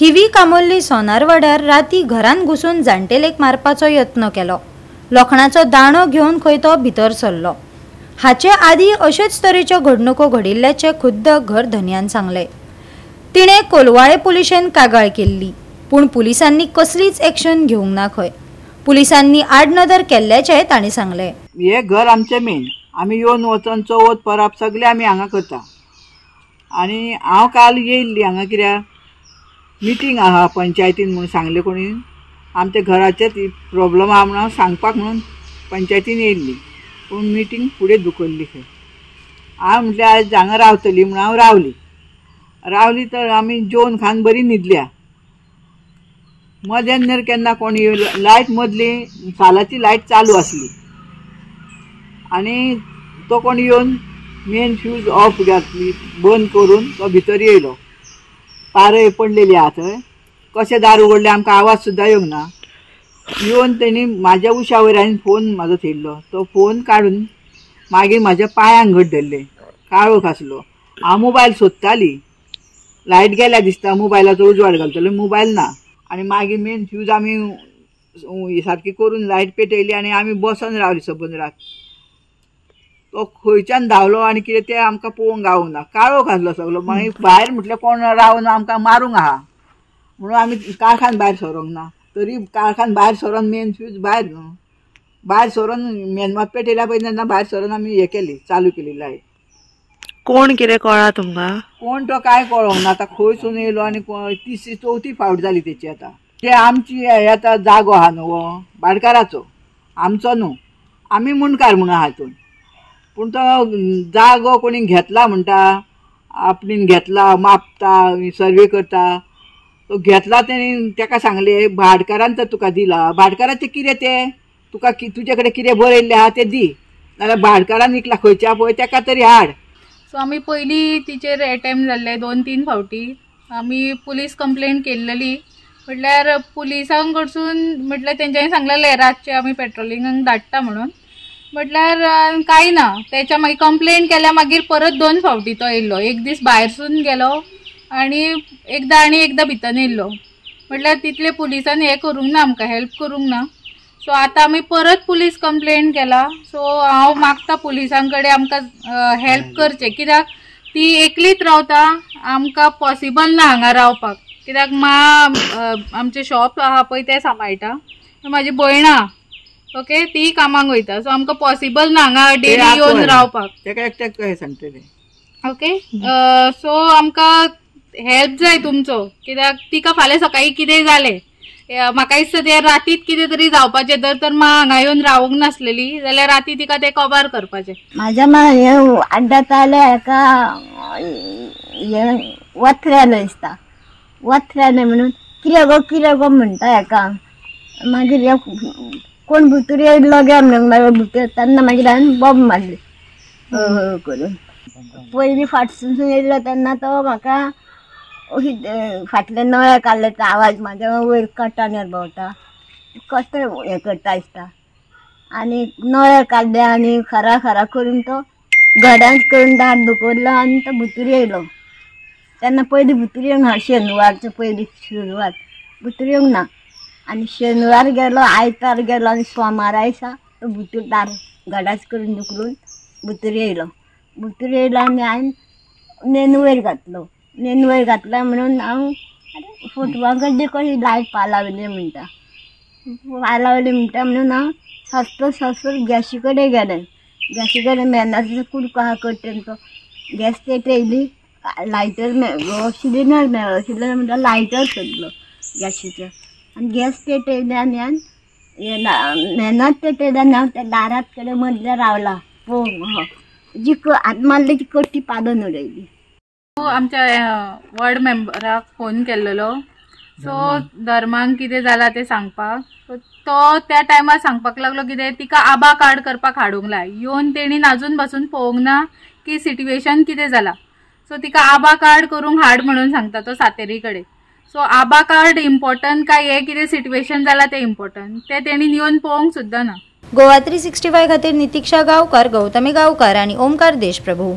थिवी कामोल्ली सोनारवाड्यार राती घरान घुसून जाण्टेलेक मारपाचो यत्न केलो। लोखणाचो दाणो घेवन खंय तो भितर सरलो। हाचे आदी अशेच तरेच्यो घडणुको घडिल्ल्याचे खुद्द घर धन्यान सांगले। तिणे कोलवाळे पुलिशेन कागाळ केल्ली, पूण पुलिसांनी कसलीच एक्शन घेवंक ना खंय। पुलिसांनी आडनदर केल्ल्याचे तांणी सांगले। हे घर आमचे मेन, आमी येवन वचन चवथ परब सगळे आमी हांगा करता। आनी हांव काल येयल्ली हांगा कित्याक मिटींग आहा पंचायतीन म्हणून सांगले कोणी आमच्या घराचे प्रॉब्लम आहा म्हणून सांगपाक म्हणून पंचायतीन येयल्ली, पूण मिटींग फुडें धुकल्ली खंय। हांव म्हटलें आयज हांगा रावतली म्हणून हांव रावली तर आमी जेवन खावन बरी न्हिदल्या। मध्यान केन्ना कोणी लायट मदली सालाची लायट चालू आसली आनी तो कोण येवन मेन फ्यूज ऑफ घातली, बंद करून तो भितर येयलो। पारय पडलेली आहा थंय, कशें दार उगडलें आमकां आवाज सुद्दां येवंक ना। येवन तेणी म्हाज्या उशा वयर हांवें फोन म्हाजो थेयल्लो, तो फोन काडून मागीर म्हाज्या पांयांक घट धरले, काळोख आसलो। हांव मोबायल सोदताली, लायट गेल्या दिसता, मोबायलाचो उजवाड घालतलो, मोबायल ना। आनी मागीर मेन फ्यूज आमी सारकी करून लायट पेटयली आनी आमी बसून रावली सबंद रात। तो खंयच्यान धांवलो आनी कितें तें आमकां पळोवंक गावूंक ना, काळोख आसलो सगलो। मागीर भायर म्हटलें कोण रावन आमकां मारूंक आहा म्हणून आमी काळखान भायर सरोंक ना। तरी काळखान भायर सरोन मेन फ्यूज भायर न्हू, भायर सरोन मेनमात पेटयल्या पळय तेन्ना भायर सरोन आमी हें केली, चालू केली लायट। कोण कितें कळ्ळा तुमकां? कोण तो कांय कळोंक ना, आतां खंयसून येयलो आनी तिसरी चवथी फावट जाली तेची। आतां ते आमची आतां जागो आहा न्हू हो भाटकाराचो, आमचो न्हू, आमी मुणकार म्हणून आहा हितून। पूण तो जागो कोणी घेतला म्हणटा, आपणीन घेतला, मापता, सर्वे करता, तो घेतला तेणी तेका सांगले भाटकारान तर तुका दिला, भाटकाराचें कितें तें तुका तुजे कडेन कितें बरयल्लें आहा तें दी, नाल्यार भाटकारान विकला खंयच्या पळय तेका तरी हाड। सो आमी पयलीं तिचेर अटेम्प्ट जाल्ले 2-3 फावटी आमी पुलीस कंप्लेंट केल्ली, म्हटल्यार पुलिसां कडसून म्हटल्यार तेंच्यांनी सांगलेलें रातचे आमी पेट्रोलिंगाक धाडटा म्हणून, म्हटल्यार कांय ना। तेच्या मागीर कंप्लेंट केल्या मागीर परत 2 फावटी तो येयल्लो, एक दीस भायरसून गेलो आनी एकदां भितर येयल्लो। म्हटल्यार तितले पुलिसांनी हें करूंक ना, आमकां हेल्प करूंक ना। सो आतां आमी परत पुलीस कंप्लेंट केला। सो हांव मागता पुलिसां कडेन आमकां हेल्प करचें, कित्याक ती एकलीच रावता, आमकां पॉसिबल ना हांगा रावपाक, कित्याक आमचें शॉप आहा पळय तें सांबाळटा, म्हाजी भयण आहा ओके, ती कामाक वयता। सो आमकां पॉसिबल ना हांगा डेली येवन रावपाक, तेका एकट्याक कशें सांगतलें ओके। सो आमकां हेल्प जाय तुमचो, कित्याक तिका फाल्यां सकाळीं कितें जालें, म्हाका दिसता तें रातीत कितें तरी जावपाचें, तर हांगा येवन रावूंक नासलेली जाल्यार राती तिका तें कवर करपाचें। म्हाज्या आड्डात आल्या एका वथऱ्यालो दिसता, वथऱ्याले म्हणून कितें गो म्हणटा हेका। मागीर कोण भितर येयल्लो गे म्हणून भितर तेन्ना मागीर हांवें बॉम्ब मारली करून। पयलीं फाटसून येयल्लो तेन्ना तो म्हाका फाटले नळे काडल्याचो आवाज म्हाज्या वयर कटांनी भोंवता, कसो हें करता दिसता। आनी नळे काडले आनी खरा करून तो घड्यान करून दार धुकल्लो आनी तो भितर येयलो। तेन्ना पयलीं भितर येवंक ना, शेनवारचो पयलीं सुरवात भितर येवंक ना। आनी शेनवार गेलो, आयतार गेलो आनी सोमारा दिसा तो भितर दार घडाच करून धुकलून भितर येयलो आनी हांवें नेनवयर घातलो म्हणून हांव फोटवाक गड्डी कशी लायट पालावली म्हणटा म्हणून हांव सस्तो गॅसी कडेन गेलें। मेनाचो कुडको आहा कट्टेन तो गॅस पेटयली, लायटर सिलिंडर मेळ्ळो म्हणटा लायटर सोदलो गॅसीचो आनी गॅस पेटयली आनी हांवें मेनात पेटयली आनी हांव त्या दारात कडेन मदल्या रावला पळोवंक। जी हात मारली ती कट्टी पाडून उडयली। आमच्या वॉर्ड मेंबराक फोन केल्लो, सो धर्मांक कितें जालां तें सांगपाक। सो तो त्या टायमार सांगपाक लागलो कितें तिका आभा कार्ड करपाक हाडूंक लाय, येवन तेणी आजून पासून पळोवंक ना की सिट्युएशन कितें जालां। सो तिका आभा कार्ड करूंक हाड म्हणून सांगता तो सातेरी कडेन। सो आभा कार्ड इम्पॉर्टंट काय हे कितें सिट्युएशन जालां तें इम्पॉर्टंट, तें तेणी येवन पळोवंक सुद्दां ना। गोवा 365 खातीर नितीक्षा गांवकार, गौतमी गांवकार आनी ओमकार देशप्रभू।